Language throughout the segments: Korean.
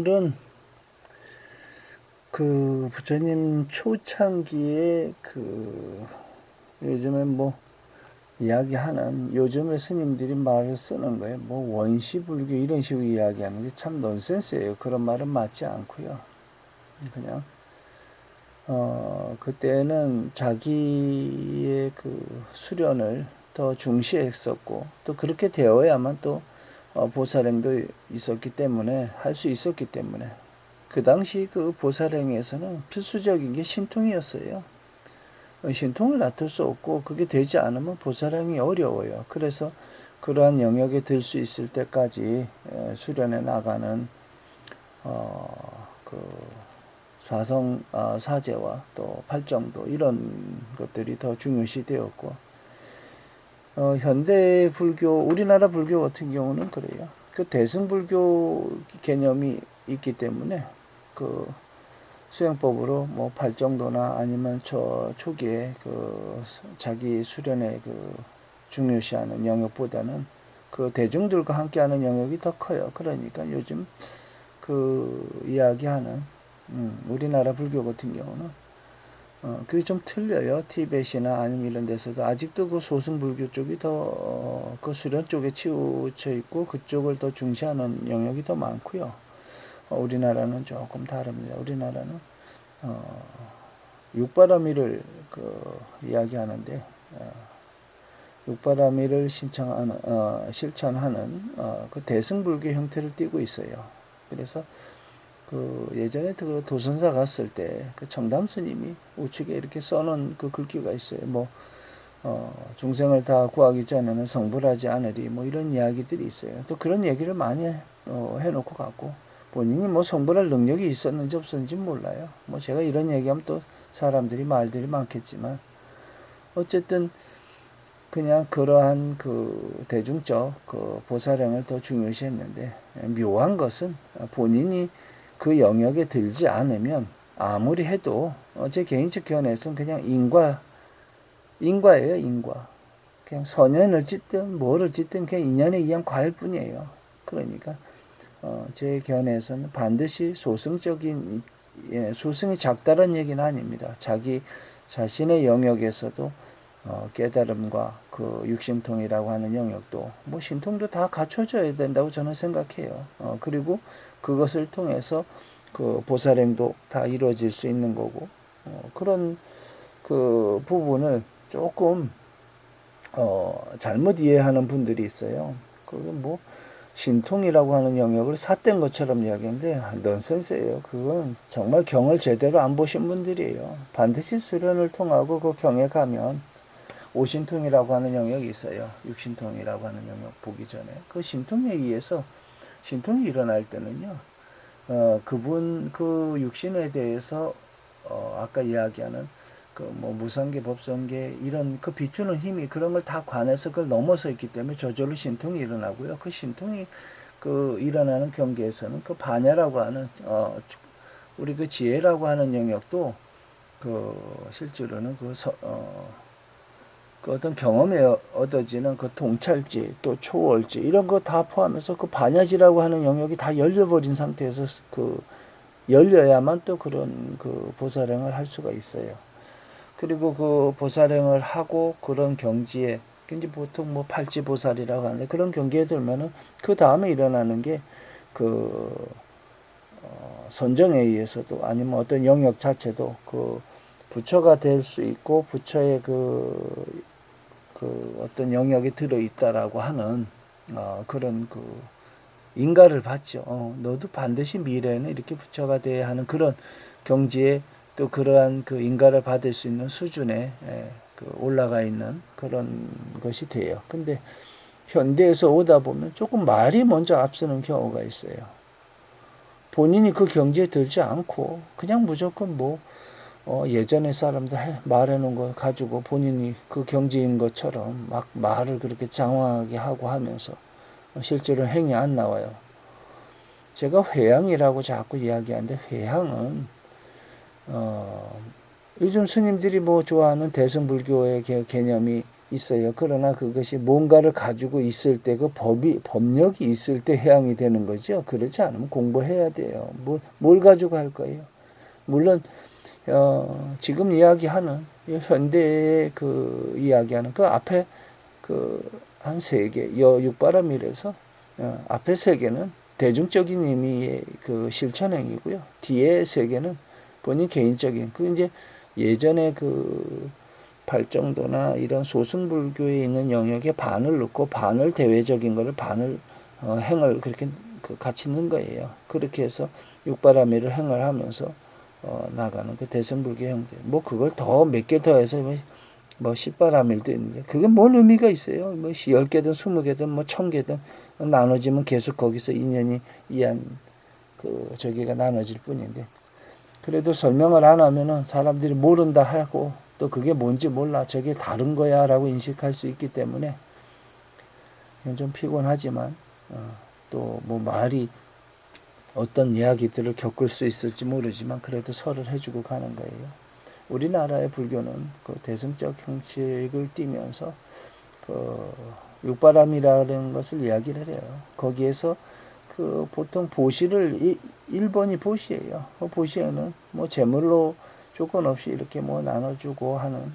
오늘은 그 부처님 초창기에 요즘에 이야기하는 요즘에 스님들이 말을 쓰는 거예요. 원시불교 이런 식으로 이야기하는 게 참 넌센스예요. 그런 말은 맞지 않고요. 그냥 그때는 자기의 그 수련을 더 중시했었고 또 그렇게 되어야만 또 보살행도 있었기 때문에 할 수 있었기 때문에 그 당시 그 보살행에서는 필수적인 게 신통이었어요. 신통을 놔둘 수 없고 그게 되지 않으면 보살행이 어려워요. 그래서 그러한 영역에 들 수 있을 때까지 수련해 나가는 그 사제와 또 팔정도 이런 것들이 더 중요시 되었고 현대 불교 우리나라 불교 같은 경우는 그래요. 그 대승불교 개념이 있기 때문에 그 수행법으로 팔정도나 아니면 저 초기에 그 자기 수련의 그 중요시하는 영역보다는 그 대중들과 함께하는 영역이 더 커요. 그러니까 요즘 그 이야기하는 우리나라 불교 같은 경우는 그게 좀 틀려요. 티벳이나 아니면 이런 데서도 아직도 그 소승불교 쪽이 더 그 수련 쪽에 치우쳐 있고 그쪽을 더 중시하는 영역이 더 많고요. 우리나라는 조금 다릅니다. 우리나라는 육바라밀을 이야기하는데 육바라밀을 실천하는 그 대승불교 형태를 띠고 있어요. 그래서 그 예전에 그 도선사 갔을 때 그 청담 스님이 우측에 이렇게 써놓은 그 글귀가 있어요. 중생을 다 구하기 전에는 성불하지 않으리 이런 이야기들이 있어요. 또 그런 얘기를 많이 해놓고 갔고 본인이 성불할 능력이 있었는지 없었는지 몰라요. 제가 이런 얘기하면 또 사람들이 말들이 많겠지만 어쨌든 그냥 그러한 그 대중적 그 보살행을 더 중요시했는데 묘한 것은 본인이 그 영역에 들지 않으면 아무리 해도 제 개인적 견해에서는 그냥 인과예요, 인과. 그냥 선연을 짓든 뭐를 짓든 그냥 인연에 의한 과일 뿐이에요. 그러니까 제 견해에서는 반드시 소승적인 소승이 작다는 얘기는 아닙니다. 자기 자신의 영역에서도 깨달음과 그 육신통이라고 하는 영역도 신통도 다 갖춰져야 된다고 저는 생각해요. 그리고 그것을 통해서 그 보살행도 다 이루어질 수 있는 거고 그런 그 부분을 조금 잘못 이해하는 분들이 있어요. 그게 신통이라고 하는 영역을 삿된 것처럼 이야기하는데 넌센스예요. 그건 정말 경을 제대로 안 보신 분들이에요. 반드시 수련을 통하고 그 경에 가면 오신통이라고 하는 영역이 있어요. 육신통이라고 하는 영역 보기 전에 그 신통에 의해서 신통이 일어날 때는요. 그분 그 육신에 대해서 아까 이야기하는 그 무상계 법성계 이런 그 비추는 힘이 그런 걸 다 관해서 그걸 넘어서 있기 때문에 저절로 신통이 일어나고요. 그 신통이 그 일어나는 경계에서는 그 반야라고 하는 우리 그 지혜라고 하는 영역도 그 실제로는 그 어떤 경험에 얻어지는 그 통찰지 또 초월지 이런 거 다 포함해서 그 반야지라고 하는 영역이 다 열려버린 상태에서 그 열려야만 또 그런 그 보살행을 할 수가 있어요. 그리고 그 보살행을 하고 그런 경지에 이제 보통 팔지보살이라고 하는데 그런 경계에 들면은 그 다음에 일어나는 게 그 선정에 의해서도 아니면 어떤 영역 자체도 그 부처가 될 수 있고 부처의 그 어떤 영역에 들어 있다라고 하는 그런 그 인가를 받죠. 너도 반드시 미래에는 이렇게 부처가 돼야 하는 그런 경지에 또 그러한 그 인가를 받을 수 있는 수준에 그 올라가 있는 그런 것이 돼요. 근데 현대에서 오다 보면 조금 말이 먼저 앞서는 경우가 있어요. 본인이 그 경지에 들지 않고 그냥 무조건 예전에 사람들 말해놓은 거 가지고 본인이 그 경지인 것처럼 막 말을 그렇게 장황하게 하고 하면서 실제로 행이 안 나와요. 제가 회향이라고 자꾸 이야기하는데 회향은 요즘 스님들이 좋아하는 대승불교의 개념이 있어요. 그러나 그것이 뭔가를 가지고 있을 때 그 법력이 있을 때 해양이 되는 거죠. 그렇지 않으면 공부해야 돼요. 뭘 가지고 할 거예요. 물론 지금 이야기하는 현대의 그 이야기하는 그 앞에 그 한 세 개, 육바람일에서 앞에 세 개는 대중적인 의미의 그 실천행위고요. 뒤에 세 개는 본인 개인적인 그 이제 예전에 그 발정도나 이런 소승불교에 있는 영역에 반을 넣고 반을 대외적인 거를 반을 행을 그렇게 같이 넣은 거예요. 그렇게 해서 육바라밀을 행을 하면서 나가는 그 대승불교 형제. 뭐 그걸 더 몇 개 더해서 뭐 십바라밀도 있는데 그게 뭔 의미가 있어요? 뭐 10개든 20개든 뭐 1000개든 나눠지면 계속 거기서 인연이 이한 그 저기가 나눠질 뿐인데 그래도 설명을 안 하면은 사람들이 모른다 하고 또 그게 뭔지 몰라 저게 다른 거야 라고 인식할 수 있기 때문에 좀 피곤하지만 또 뭐 말이 어떤 이야기들을 겪을 수 있을지 모르지만 그래도 설을 해주고 가는 거예요. 우리나라의 불교는 그 대승적 형식을 띠면서 그 육바람이라는 것을 이야기를 해요. 거기에서 그 보통 보시를 1번이 보시예요. 그 보시에는 뭐 재물로 조건 없이 이렇게 뭐 나눠주고 하는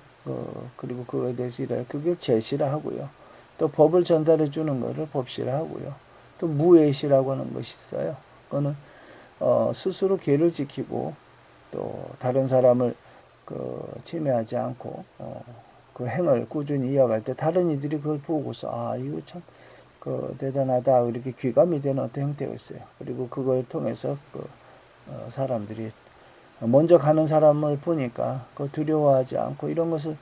그리고 그거에 대해서 이래 그게 제시라 하고요. 또 법을 전달해 주는 거를 법시라 하고요. 또 무예시라고 하는 것이 있어요. 그거는 스스로 계를 지키고 또 다른 사람을 침해하지 않고 그 행을 꾸준히 이어갈 때 다른 이들이 그걸 보고서 이거 참 대단하다 이렇게 귀감이 되는 어떤 형태가 있어요. 그리고 그걸 통해서 사람들이 먼저 가는 사람을 보니까 두려워하지 않고 이런 것을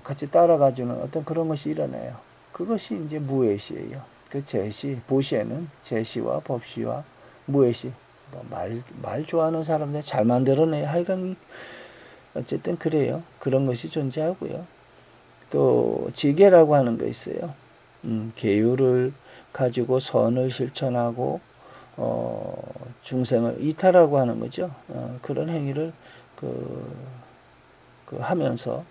같이 따라가주는 어떤 그런 것이 일어나요. 그것이 이제 무예시예요. 그 제시 보시에는 제시와 법시와 무예시 말 좋아하는 사람들 잘 만들어내 하여간 어쨌든 그래요. 그런 것이 존재하고요. 또 지계라고 하는 거 있어요. 계율을 가지고 선을 실천하고 중생을 이타라고 하는 거죠. 그런 행위를 하면서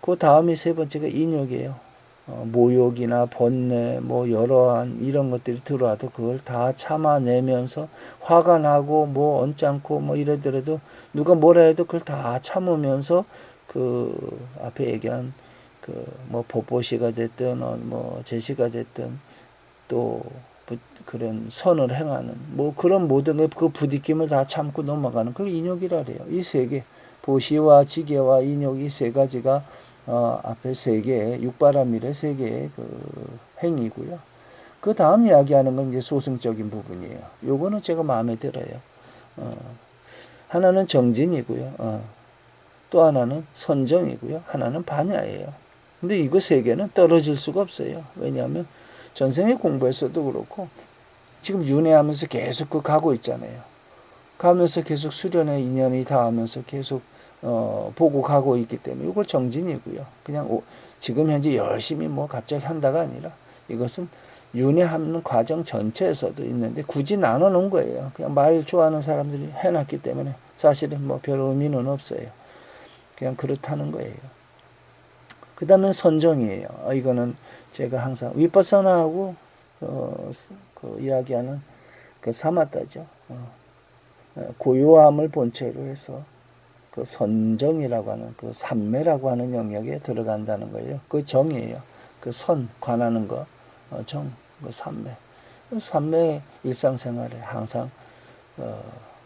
그 다음이 세 번째가 인욕이에요. 모욕이나 번뇌, 뭐 여러한 이런 것들이 들어와도 그걸 다 참아내면서 화가 나고 뭐 언짢고 뭐 이러더라도 누가 뭐라 해도 그걸 다 참으면서 그 앞에 얘기한 뭐 보보시가 됐든 뭐 제시가 됐든 또 그런 선을 행하는 뭐 그런 모든 그 부딪힘을 다 참고 넘어가는 그걸 인욕이라 그래요. 이 세 개 보시와 지계와 인욕 이 세 가지가 앞에 세 개, 육바라밀의 세 개의 그 행위고요. 그 다음 이야기하는 건 이제 소승적인 부분이에요. 요거는 제가 마음에 들어요. 하나는 정진이고요. 또 하나는 선정이고요. 하나는 반야예요. 근데 이거 세 개는 떨어질 수가 없어요. 왜냐하면 전생에 공부에서도 그렇고 지금 윤회하면서 계속 가고 있잖아요. 가면서 계속 수련의 인연이 닿으면서 계속 보고 가고 있기 때문에 이걸 정진이고요. 그냥 지금 현재 열심히 뭐 갑자기 한다가 아니라 이것은 윤회하는 과정 전체에서도 있는데 굳이 나눠 놓은 거예요. 그냥 말 좋아하는 사람들이 해놨기 때문에 사실은 뭐 별 의미는 없어요. 그냥 그렇다는 거예요. 그 다음에 선정이에요. 이거는 제가 항상 위파사나하고 그 이야기하는 그 사마타죠. 고요함을 본체로 해서 그 선정이라고 하는 그 삼매라고 하는 영역에 들어간다는 거예요. 그 정이에요. 그 선 관하는 거, 정, 그 삼매. 삼매 일상생활에 항상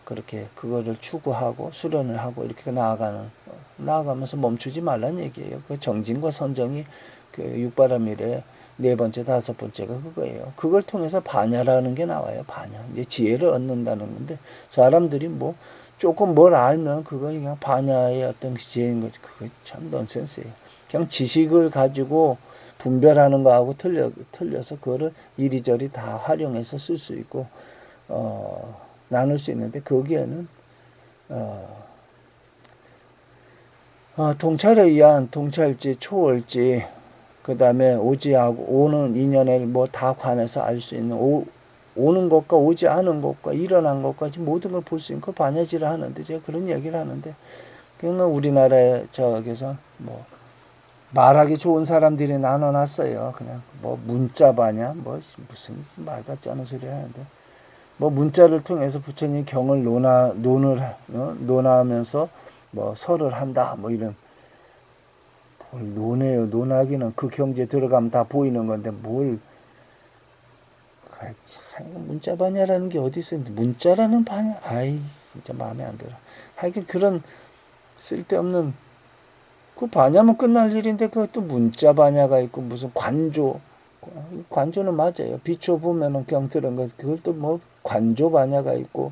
그렇게 그거를 추구하고 수련을 하고 이렇게 나아가면서 멈추지 말라는 얘기예요. 그 정진과 선정이 그 육바라밀의 네 번째, 다섯 번째가 그거예요. 그걸 통해서 반야라는 게 나와요. 반야. 이제 지혜를 얻는다는 건데 사람들이 뭐 조금 뭘 알면 그거 그냥 반야의 어떤 지혜인 거지. 그거 참 넌센스예요. 그냥 지식을 가지고 분별하는 거하고 틀려서 그거를 이리저리 다 활용해서 쓸 수 있고 나눌 수 있는데 거기에는 통찰에 의한 통찰지, 초월지, 그 다음에 오지하고 오는 인연을 뭐 다 관해서 알 수 있는 오는 것과 오지 않은 것과 일어난 것까지 모든 걸 볼 수 있는 그 반야지를 하는데 제가 그런 얘기를 하는데 그냥 우리나라에 저기서 뭐 말하기 좋은 사람들이 나눠놨어요. 그냥 뭐 문자바냐 뭐 무슨 말 같지 않은 소리 하는데 뭐 문자를 통해서 부처님 경을 논하면서 뭐 설을 한다 뭐 이런 뭘 논해요. 논하기는 그 경지에 들어가면 다 보이는 건데 뭘 문자 반야라는 게 어디 있어? 문자라는 반야? 아이 진짜 마음에 안 들어. 하여튼 그런 쓸데없는 그 반야면 끝날 일인데 그것도 문자 반야가 있고 무슨 관조는 맞아요. 비춰 보면은 그냥 들은 거 그것도 뭐 관조 반야가 있고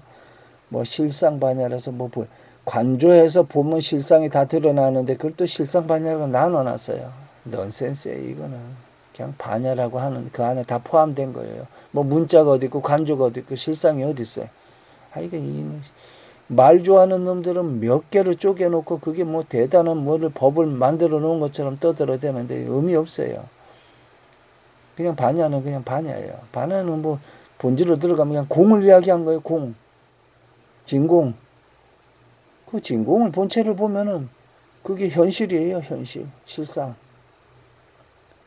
뭐 실상 반야라서 뭐 관조해서 보면 실상이 다 드러나는데 그걸 또 실상 반야로 나눠놨어요. 넌센스예요 이거는. 그냥 반야라고 하는 그 안에 다 포함된 거예요. 뭐 문자가 어디 있고 관조가 어디 있고 실상이 어디 있어요. 하여간 말 좋아하는 놈들은 몇 개를 쪼개놓고 그게 뭐 대단한 뭐를 법을 만들어 놓은 것처럼 떠들어대는데 의미 없어요. 그냥 반야는 그냥 반야예요. 반야는 뭐 본질로 들어가면 그냥 공을 이야기한 거예요. 공. 진공. 그 진공을 본체를 보면은 그게 현실이에요. 현실. 실상.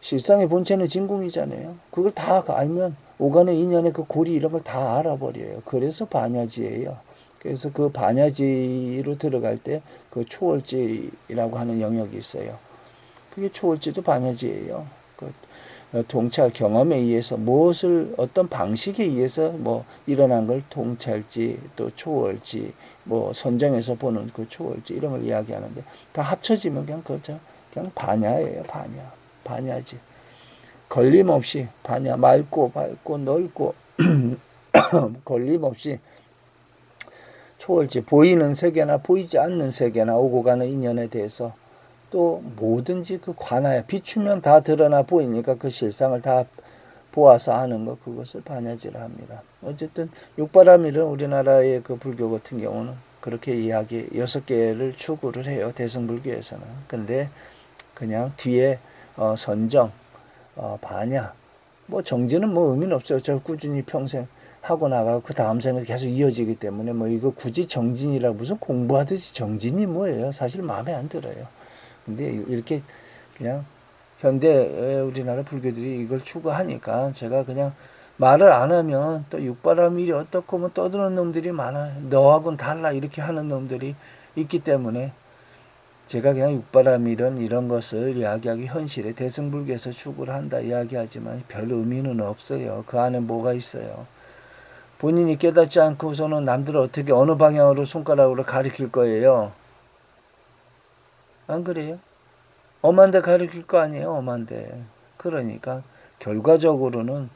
실상의 본체는 진공이잖아요. 그걸 다 알면 오간의 인연의 그 고리 이런 걸 다 알아버려요. 그래서 반야지예요. 그래서 그 반야지로 들어갈 때 그 초월지라고 하는 영역이 있어요. 그게 초월지도 반야지예요. 그 통찰 경험에 의해서 무엇을 어떤 방식에 의해서 뭐 일어난 걸 통찰지 또 초월지 뭐 선정해서 보는 그 초월지 이런 걸 이야기하는데 다 합쳐지면 그냥 그렇죠. 그냥 반야예요. 반야지. 걸림없이 반야 맑고 밝고 넓고 걸림없이 초월지 보이는 세계나 보이지 않는 세계나 오고 가는 인연에 대해서 또 뭐든지 그 관하에 비추면 다 드러나 보이니까 그 실상을 다 보아서 아는 것 그것을 반야지라 합니다. 어쨌든 육바라밀은 우리나라의 그 불교 같은 경우는 그렇게 이야기 6개를 추구를 해요. 대승불교에서는. 근데 그냥 뒤에 선정, 반야, 뭐 정지는 뭐 의미는 없어요. 저 꾸준히 평생 하고 나가고 그 다음 생에 계속 이어지기 때문에 뭐 이거 굳이 정진이라 무슨 공부하듯이 정진이 뭐예요? 사실 마음에 안 들어요. 근데 이렇게 그냥 현대 우리나라 불교들이 이걸 추구하니까 제가 그냥 말을 안 하면 또 육바라밀이 어떻고 뭐 떠드는 놈들이 많아요. 너하고는 달라 이렇게 하는 놈들이 있기 때문에 제가 그냥 육바라밀은 이런 것을 이야기하기 현실에 대승불교에서 추구를 한다 이야기하지만 별 의미는 없어요. 그 안에 뭐가 있어요. 본인이 깨닫지 않고서는 남들을 어떻게 어느 방향으로 손가락으로 가리킬 거예요. 안 그래요? 엄한데 가리킬 거 아니에요. 엄한데. 그러니까 결과적으로는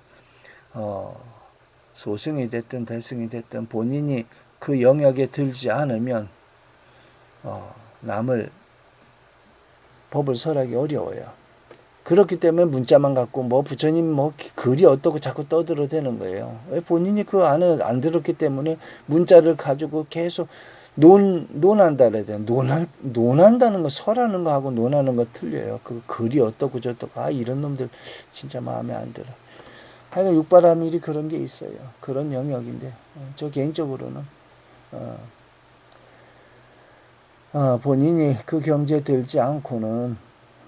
소승이 됐든 대승이 됐든 본인이 그 영역에 들지 않으면 남을 법을 설하기 어려워요. 그렇기 때문에 문자만 갖고 뭐 부처님 뭐 글이 어떻고 자꾸 떠들어대는 거예요. 왜 본인이 그 안에 안 들었기 때문에 문자를 가지고 계속 논한다 그래야 돼. 논한다는 거 설하는 거하고 논하는 거 틀려요. 그 글이 어떻고 저떻고 이런 놈들 진짜 마음에 안 들어. 하여간 육바라밀이 그런 게 있어요. 그런 영역인데 저 개인적으로는 본인이 그 경지에 들지 않고는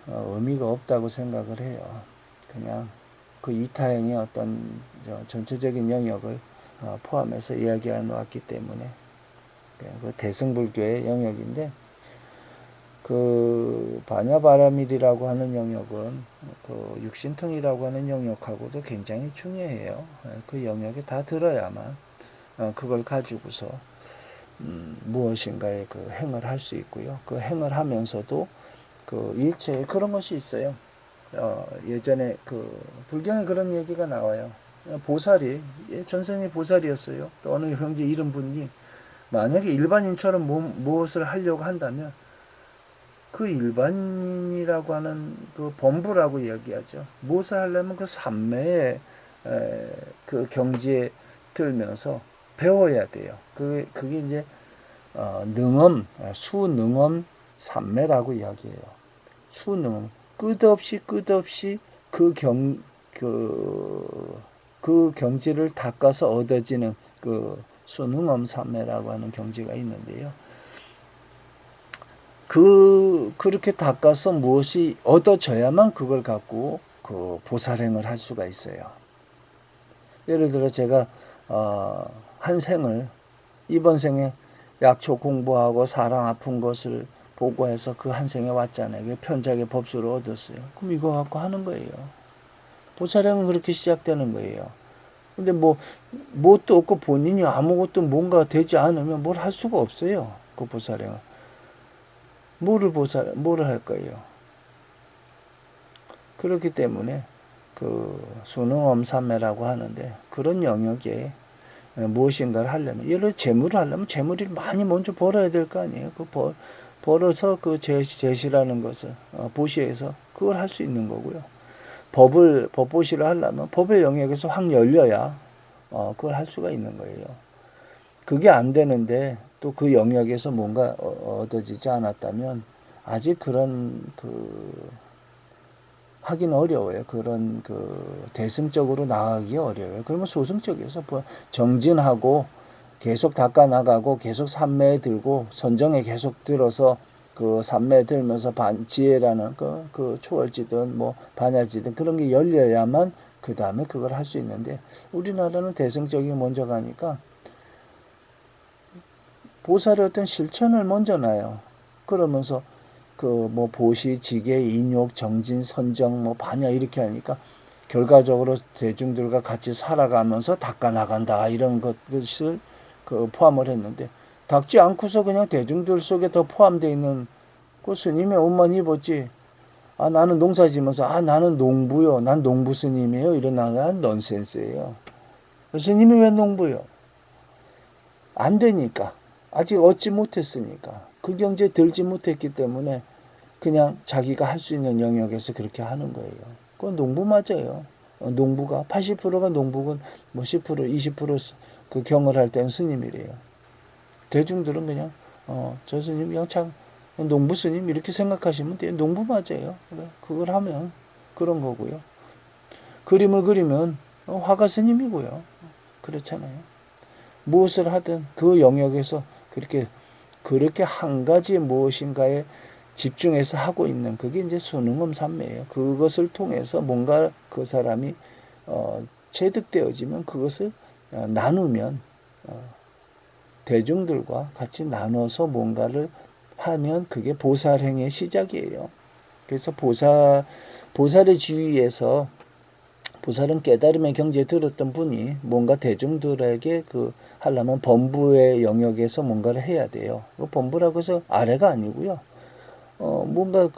의미가 없다고 생각을 해요. 그냥 그 이타행의 어떤 전체적인 영역을 포함해서 이야기해 놓았기 때문에 그 대승불교의 영역인데 그 반야바라밀이라고 하는 영역은 그 육신통이라고 하는 영역하고도 굉장히 중요해요. 그 영역에 다 들어야만 그걸 가지고서 무엇인가의 그 행을 할 수 있고요. 그 행을 하면서도 그 일체에 그런 것이 있어요. 예전에 그 불경에 그런 얘기가 나와요. 보살이 전생에 보살이었어요. 또 어느 형제 이름 분이 만약에 일반인처럼 무엇을 하려고 한다면 그 일반인이라고 하는 그 범부라고 이야기하죠. 무엇을 하려면 그 삼매의 그 경지에 들면서 배워야 돼요. 그게 이제 능엄, 수능엄 삼매라고 이야기해요. 수능 끝없이 그 경지를 닦아서 얻어지는 그 수능엄 삼매라고 하는 경지가 있는데요. 그렇게 닦아서 무엇이 얻어져야만 그걸 갖고 그 보살행을 할 수가 있어요. 예를 들어 제가 한 생을 이번 생에 약초 공부하고 사랑 아픈 것을 보고해서 그 한 생에 왔잖아요. 편작의 법수를 얻었어요. 그럼 이거 갖고 하는 거예요. 보살행은 그렇게 시작되는 거예요. 근데 뭣도 없고 본인이 아무것도 뭔가 되지 않으면 뭘 할 수가 없어요. 그 보살행은. 뭐를 할 거예요. 그렇기 때문에 그 수능엄삼매라고 하는데 그런 영역에 무엇인가를 하려면, 예를 들어 재물을 하려면 재물을 많이 먼저 벌어야 될 거 아니에요. 벌어서 그 제시라는 것을 보시에서 그걸 할 수 있는 거고요. 법보시를 하려면 법의 영역에서 확 열려야 그걸 할 수가 있는 거예요. 그게 안 되는데 또 그 영역에서 뭔가 얻어지지 않았다면 아직 그런 하긴 어려워요. 그런 대승적으로 나가기 어려워요. 그러면 소승적에서 정진하고 계속 닦아나가고 계속 삼매에 들고 선정에 계속 들어서 그 삼매에 들면서 지혜라는 그 초월지든 뭐 반야지든 그런 게 열려야만 그 다음에 그걸 할 수 있는데, 우리나라는 대승적이 먼저 가니까 보살의 어떤 실천을 먼저 놔요. 그러면서 보시, 지계, 인욕, 정진, 선정, 반야 이렇게 하니까 결과적으로 대중들과 같이 살아가면서 닦아 나간다 이런 것을 포함을 했는데, 닦지 않고서 그냥 대중들 속에 더 포함되어 있는 그 스님의 옷만 입었지, 나는 농사 지면서 나는 농부요, 난 농부 스님이에요, 이런 나는 넌센스예요. 스님이 왜 농부요? 안 되니까. 아직 얻지 못했으니까. 그 경지에 들지 못했기 때문에 그냥 자기가 할 수 있는 영역에서 그렇게 하는 거예요. 그건 농부 맞아요. 농부가 80%가 농부군, 10% 20% 경을 할 때는 스님이래요. 대중들은 그냥 저 스님 그냥 참 농부 스님 이렇게 생각하시면 돼요. 농부 맞아요. 그걸 하면 그런 거고요. 그림을 그리면 화가 스님이고요. 그렇잖아요. 무엇을 하든 그 영역에서 그렇게 한 가지 무엇인가에 집중해서 하고 있는 그게 이제 수능엄삼매예요. 그것을 통해서 뭔가 그 사람이 체득되어지면 그것을 나누면 대중들과 같이 나눠서 뭔가를 하면 그게 보살행의 시작이에요. 그래서 보살의 지위에서 보살은 깨달음의 경지에 들었던 분이 뭔가 대중들에게 하려면 범부의 영역에서 뭔가를 해야 돼요. 범부라고 해서 아래가 아니고요. 뭔가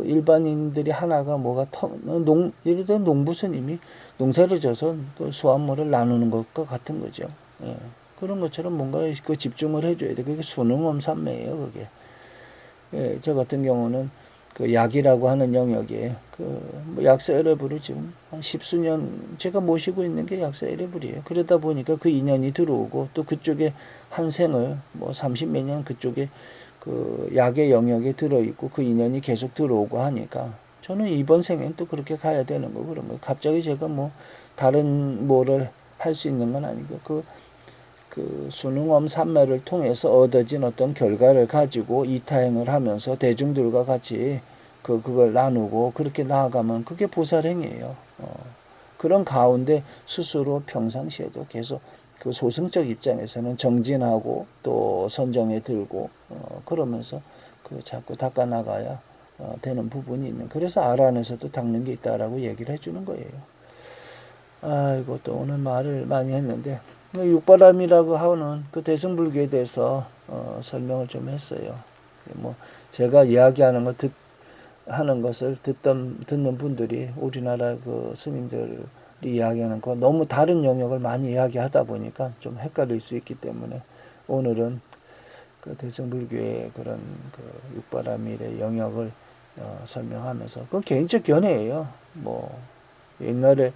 일반인들이 하나가 예를 들어 농부 스님이 농사를 져서 수확물을 나누는 것과 같은 거죠. 예. 그런 것처럼 뭔가 집중을 해줘야 돼. 그게 수능엄삼매예요, 그게. 예, 저 같은 경우는 약이라고 하는 영역에 약사 에레브를 지금 한 십수년 제가 모시고 있는 게 약사 에레브이에요. 그러다 보니까 그 인연이 들어오고 또 그쪽에 한 생을 30몇 년 그쪽에 약의 영역에 들어있고 그 인연이 계속 들어오고 하니까 저는 이번 생엔 또 그렇게 가야 되는 거. 그런 거 갑자기 제가 다른 뭐를 할 수 있는 건 아니고 수능엄삼매를 통해서 얻어진 어떤 결과를 가지고 이타행을 하면서 대중들과 같이 그걸 나누고 그렇게 나아가면 그게 보살행이에요. 그런 가운데 스스로 평상시에도 계속 소승적 입장에서는 정진하고 또 선정에 들고 그러면서 자꾸 닦아 나가야 되는 부분이 있는. 그래서 아란에서도 닦는 게 있다라고 얘기를 해주는 거예요. 이것도 오늘 말을 많이 했는데 육바람이라고 하는 대승불교에 대해서 설명을 좀 했어요. 제가 이야기하는 하는 것을 듣는 분들이 우리나라 스님들이 이야기하는 거 너무 다른 영역을 많이 이야기하다 보니까 좀 헷갈릴 수 있기 때문에 오늘은 대승불교의 그런 육바라밀의 영역을 설명하면서 그건 개인적 견해예요. 옛날에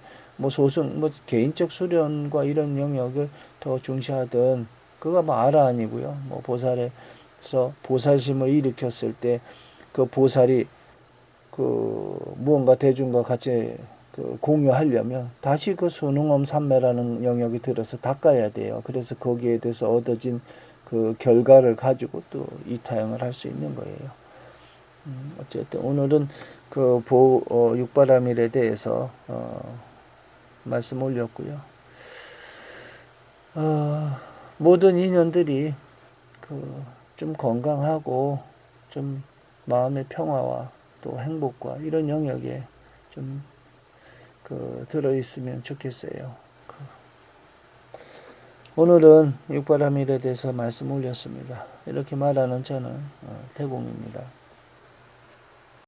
소승 개인적 수련과 이런 영역을 더 중시하던 그거 아라 아니고요. 보살에서 보살심을 일으켰을 때 그 보살이 무언가 대중과 같이 공유하려면 다시 수능엄삼매라는 영역이 들어서 닦아야 돼요. 그래서 거기에 대해서 얻어진 결과를 가지고 또 이타영을 할 수 있는 거예요. 어쨌든 오늘은 그 육바라밀에 대해서 말씀 올렸고요. 모든 인연들이 좀 건강하고 좀 마음의 평화와 또 행복과 이런 영역에 좀 들어있으면 좋겠어요. 오늘은 육바라밀에 대해서 말씀 올렸습니다. 이렇게 말하는 저는 태공입니다.